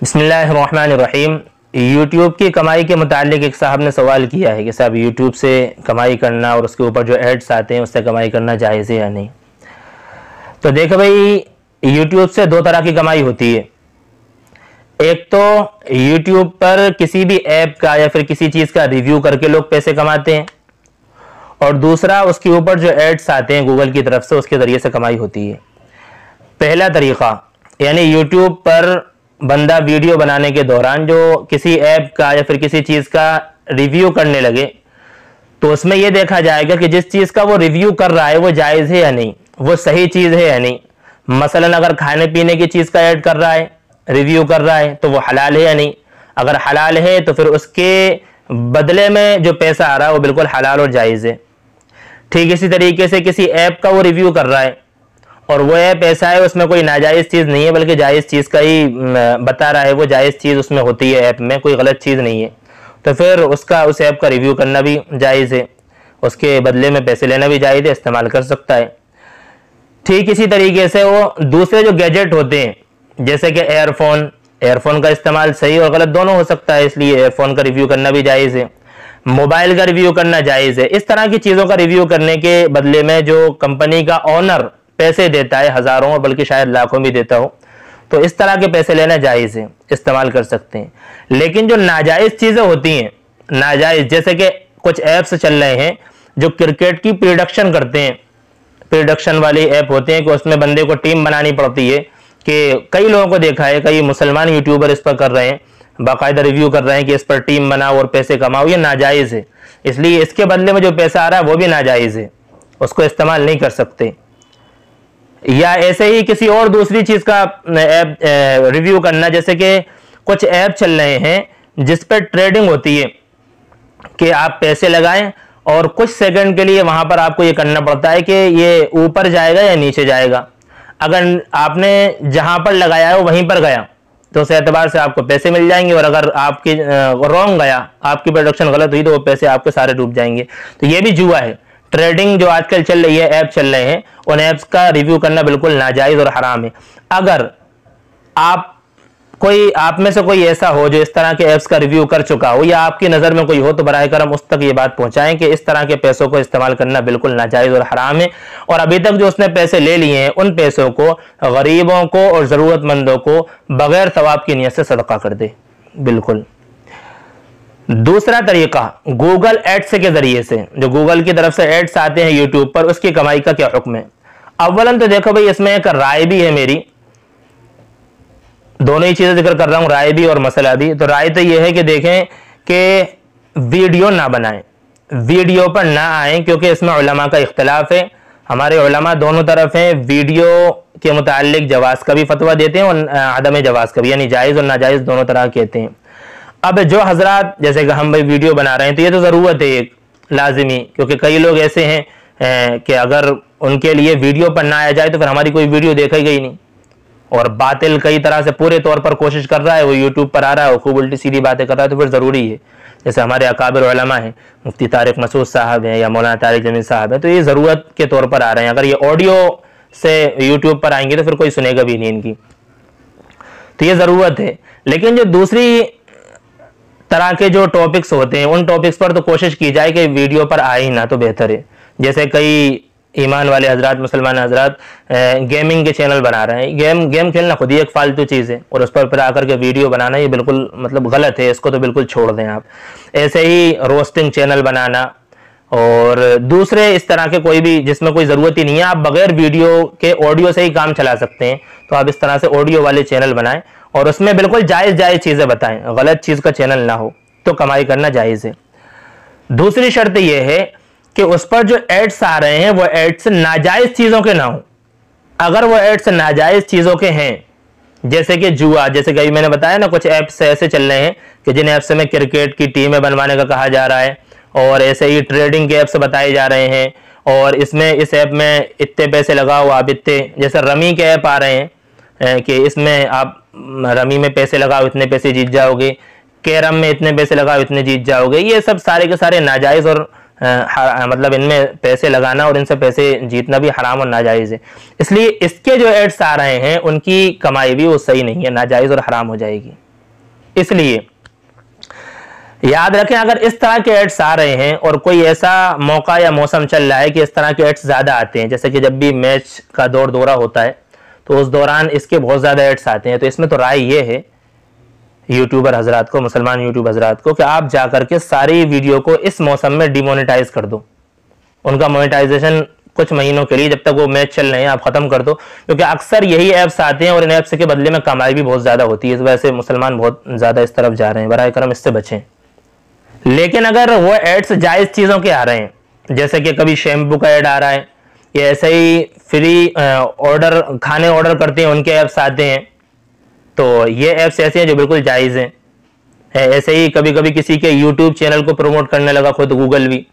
बिस्मिल्लाहिर्रहमानिर्रहीम। यूट्यूब की कमाई के मुतालिक एक साहब ने सवाल किया है कि साहब यूट्यूब से कमाई करना और उसके ऊपर जो एड्स आते हैं उससे कमाई करना जायज़ है या नहीं। तो देखो भाई, यूट्यूब से दो तरह की कमाई होती है। एक तो यूट्यूब पर किसी भी ऐप का या फिर किसी चीज़ का रिव्यू करके लोग पैसे कमाते हैं, और दूसरा उसके ऊपर जो एड्स आते हैं गूगल की तरफ से, उसके ज़रिए से कमाई होती है। पहला तरीक़ा यानी यूट्यूब पर बंदा वीडियो बनाने के दौरान जो किसी ऐप का या फिर किसी चीज़ का रिव्यू करने लगे, तो उसमें यह देखा जाएगा कि जिस चीज़ का वो रिव्यू कर रहा है वो जायज़ है या नहीं, वो सही चीज़ है या नहीं। मसलन अगर खाने पीने की चीज़ का ऐड कर रहा है, रिव्यू कर रहा है, तो वो हलाल है या नहीं। अगर हलाल है तो फिर उसके बदले में जो पैसा आ रहा है वो बिल्कुल हलाल और जायज़ है। ठीक इसी तरीके से किसी ऐप का वो रिव्यू कर रहा है और वो ऐप ऐसा है उसमें कोई नाजायज़ चीज़ नहीं है बल्कि जायज़ चीज़ का ही बता रहा है, वो जायज़ चीज़ उसमें होती है, ऐप में कोई गलत चीज़ नहीं है, तो फिर उस ऐप का रिव्यू करना भी जायज़ है, उसके बदले में पैसे लेना भी जायज़ है, इस्तेमाल कर सकता है। ठीक इसी तरीके से वो दूसरे जो गैजेट होते हैं जैसे कि एयरफोन का इस्तेमाल सही और गलत दोनों हो सकता है, इसलिए एयरफोन का रिव्यू करना भी जायज़ है, मोबाइल का रिव्यू करना जायज़ है। इस तरह की चीज़ों का रिव्यू करने के बदले में जो कंपनी का ओनर पैसे देता है, हज़ारों और बल्कि शायद लाखों भी देता हो, तो इस तरह के पैसे लेना जायज़ है, इस्तेमाल कर सकते हैं। लेकिन जो नाजायज़ चीज़ें होती हैं, नाजायज़ जैसे कि कुछ ऐप्स चल रहे हैं जो क्रिकेट की प्रोडक्शन करते हैं, प्रोडक्शन वाले ऐप होते हैं कि उसमें बंदे को टीम बनानी पड़ती है, कि कई लोगों को देखा है, कई मुसलमान यूट्यूबर इस पर कर रहे हैं, बाकायदा रिव्यू कर रहे हैं कि इस पर टीम बनाओ और पैसे कमाओ, ये नाजायज़ है। इसलिए इसके बदले में जो पैसा आ रहा है वो भी नाजायज़ है, उसको इस्तेमाल नहीं कर सकते। या ऐसे ही किसी और दूसरी चीज़ का ऐप रिव्यू करना, जैसे कि कुछ ऐप चल रहे हैं जिस पर ट्रेडिंग होती है कि आप पैसे लगाएं और कुछ सेकंड के लिए वहां पर आपको ये करना पड़ता है कि ये ऊपर जाएगा या नीचे जाएगा। अगर आपने जहां पर लगाया है वो वहीं पर गया तो उस एतबार से आपको पैसे मिल जाएंगे, और अगर आपकी रॉन्ग गया, आपकी प्रोडक्शन गलत हुई, तो वो पैसे आपके सारे डूब जाएंगे। तो ये भी जुआ है। ट्रेडिंग जो आजकल चल रही है, ऐप चल रहे हैं, उन ऐप्स का रिव्यू करना बिल्कुल नाजायज़ और हराम है। अगर आप में से कोई ऐसा हो जो इस तरह के ऐप्स का रिव्यू कर चुका हो, या आपकी नज़र में कोई हो, तो बराए करम उस तक ये बात पहुंचाएं कि इस तरह के पैसों को इस्तेमाल करना बिल्कुल नाजायज़ और हराम है, और अभी तक जो उसने पैसे ले लिए हैं उन पैसों को गरीबों को और ज़रूरतमंदों को बगैर सवाब की नियत से सदका कर दे। बिल्कुल। दूसरा तरीका गूगल एड्स के जरिए से, जो गूगल की तरफ से एड्स आते हैं यूट्यूब पर, उसकी कमाई का क्या हुक्म है। अव्वलन तो देखो भाई, इसमें एक राय भी है मेरी, दोनों ही चीजें जिक्र कर रहा हूं, राय भी और मसला भी। तो राय तो यह है कि देखें कि वीडियो ना बनाएं, वीडियो पर ना आए, क्योंकि इसमें उलमा का इख्तलाफ है। हमारे उलमा दोनों तरफ हैं, वीडियो के मुतालिक जवाज का भी फतवा देते हैं और अदम जवाज का भी, यानी जायज़ और नाजायज़ दोनों तरह कहते हैं। अब जो हजरात, जैसे कि हम भाई वीडियो बना रहे हैं, तो ये तो ज़रूरत है एक लाजिमी, क्योंकि कई लोग ऐसे हैं कि अगर उनके लिए वीडियो पर ना आया जाए तो फिर हमारी कोई वीडियो देखी गई नहीं, और बातिल कई तरह से पूरे तौर पर कोशिश कर रहा है, वो यूट्यूब पर आ रहा है, वो खूब उल्टी सीधी बातें कर रहा है, तो फिर ज़रूरी है। जैसे हमारे अकाबिर उलमा हैं, मुफ्ती तारिक मसूद साहब हैं या मौलाना तारिक जमील साहब हैं, तो ये ज़रूरत के तौर पर आ रहे हैं। अगर ये ऑडियो से यूट्यूब पर आएंगे तो फिर कोई सुनेगा भी नहीं इनकी, तो ये ज़रूरत है। लेकिन जो दूसरी तरह के जो टॉपिक्स होते हैं, उन टॉपिक्स पर तो कोशिश की जाए कि वीडियो पर आए ही ना, तो बेहतर है। जैसे कई ईमान वाले हजरात, मुसलमान हजरात गेमिंग के चैनल बना रहे हैं। गेम खेलना खुद ही एक फालतू चीज़ है, और उस पर फिर आकर के वीडियो बनाना ये बिल्कुल मतलब गलत है, इसको तो बिल्कुल छोड़ दें आप। ऐसे ही रोस्टिंग चैनल बनाना और दूसरे इस तरह के कोई भी जिसमें कोई ज़रूरत ही नहीं है, आप बगैर वीडियो के ऑडियो से ही काम चला सकते हैं, तो आप इस तरह से ऑडियो वाले चैनल बनाएं और उसमें बिल्कुल जायज़ चीज़ें बताएं, गलत चीज़ का चैनल ना हो, तो कमाई करना जायज़ है। दूसरी शर्त यह है कि उस पर जो एड्स आ रहे हैं वो एड्स नाजायज़ चीज़ों के ना हो। अगर वो एड्स नाजायज़ चीज़ों के हैं, जैसे कि जुआ, जैसे कि मैंने बताया ना, कुछ ऐप्स ऐसे चल रहे हैं कि जिन ऐप्स में क्रिकेट की टीमें बनवाने का कहा जा रहा है, और ऐसे ही ट्रेडिंग के ऐप्स बताए जा रहे हैं, और इसमें इस ऐप में इतने पैसे लगाओ आप इतने, जैसे रमी के ऐप आ रहे हैं कि इसमें आप रमी में पैसे लगाओ इतने पैसे जीत जाओगे, कैरम में इतने पैसे लगाओ इतने जीत जाओगे। ये सब सारे के सारे नाजायज़ और मतलब इनमें पैसे लगाना और इनसे पैसे जीतना भी हराम और नाजायज़ है। इसलिए इसके जो एड्स आ रहे हैं उनकी कमाई भी वो सही नहीं है, नाजायज़ और हराम हो जाएगी। इसलिए याद रखें, अगर इस तरह के एड्स आ रहे हैं और कोई ऐसा मौका या मौसम चल रहा है कि इस तरह के एड्स ज़्यादा आते हैं, जैसे कि जब भी मैच का दौरा होता है तो उस दौरान इसके बहुत ज़्यादा एड्स आते हैं, तो इसमें तो राय ये है यूट्यूबर हजरात को, मुसलमान यूट्यूब हजरात को, कि आप जा करके सारी वीडियो को इस मौसम में डिमोनेटाइज कर दो। उनका मोनेटाइजेशन कुछ महीनों के लिए, जब तक वो मैच चल रहे हैं, आप खत्म कर दो, क्योंकि अक्सर यही ऐप्स आते हैं और इन ऐप्स के बदले में कमाई भी बहुत ज़्यादा होती है। इस वजह से मुसलमान बहुत ज़्यादा इस तरफ जा रहे हैं। बराए करम इससे बचें। लेकिन अगर वो एड्स जायज़ चीज़ों के आ रहे हैं, जैसे कि कभी शैम्पू का ऐड आ रहा है, या ऐसे ही फ्री ऑर्डर खाने ऑर्डर करते हैं उनके ऐप्स आते हैं, तो ये ऐप्स ऐसे हैं जो बिल्कुल जायज़ हैं। ऐसे ही कभी कभी किसी के यूट्यूब चैनल को प्रमोट करने लगा खुद गूगल भी,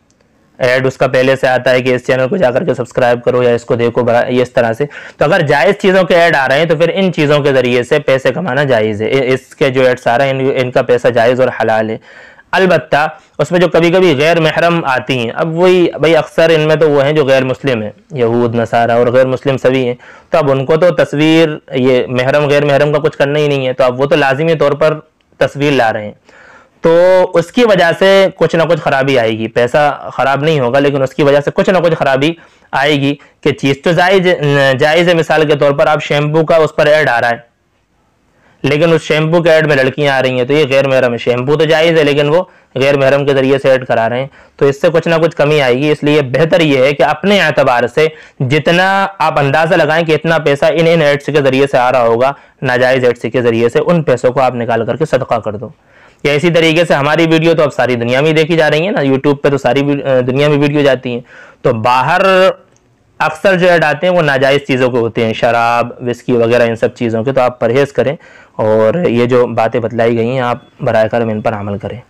ऐड उसका पहले से आता है कि इस चैनल को जाकर के सब्सक्राइब करो या इसको देखो, ये इस तरह से। तो अगर जायज़ चीज़ों के ऐड आ रहे हैं तो फिर इन चीज़ों के ज़रिए से पैसे कमाना जायज़ है। इसके जो ऐड्स आ रहे हैं इनका पैसा जायज़ और हलाल है। अलबत्ता उसमें जो कभी कभी गैर महरम आती हैं, अब वही भाई अक्सर इनमें तो वो हैं जो गैर मुस्लिम हैं, यहूद नसारा और गैर मुस्लिम सभी हैं, तो अब उनको तो तस्वीर, ये महरम गैर महरम का कुछ करना ही नहीं है, तो अब वो तो लाजिमी तौर पर तस्वीर ला रहे हैं, तो उसकी वजह से कुछ ना कुछ खराबी आएगी। पैसा खराब नहीं होगा, लेकिन उसकी वजह से कुछ ना कुछ खराबी आएगी कि चीज़ तो जायज़ है। मिसाल के तौर पर आप शैम्पू का उस पर ऐड आ रहा है, लेकिन उस शैम्पू के ऐड में लड़कियां आ रही हैं, तो ये गैर महरम है। शैम्पू तो जायज़ है, लेकिन वो गैर महरम के जरिए से ऐड करा रहे हैं, तो इससे कुछ ना कुछ कमी आएगी। इसलिए बेहतर ये है कि अपने एतबार से जितना आप अंदाजा लगाएं कि इतना पैसा इन एड्स के जरिए से आ रहा होगा, नाजायज़ एड्स के जरिए से, उन पैसों को आप निकाल करके सदका कर दो। या इसी तरीके से हमारी वीडियो तो अब सारी दुनिया में देखी जा रही है ना, यूट्यूब पे तो सारी दुनिया में वीडियो जाती हैं, तो बाहर अक्सर जो ऐड आते हैं वो नाजायज़ चीज़ों के होते हैं, शराब, विस्की वगैरह, इन सब चीज़ों के। तो आप परहेज़ करें और ये जो बातें बतलाई गई हैं आप बराए करम इन पर अमल करें।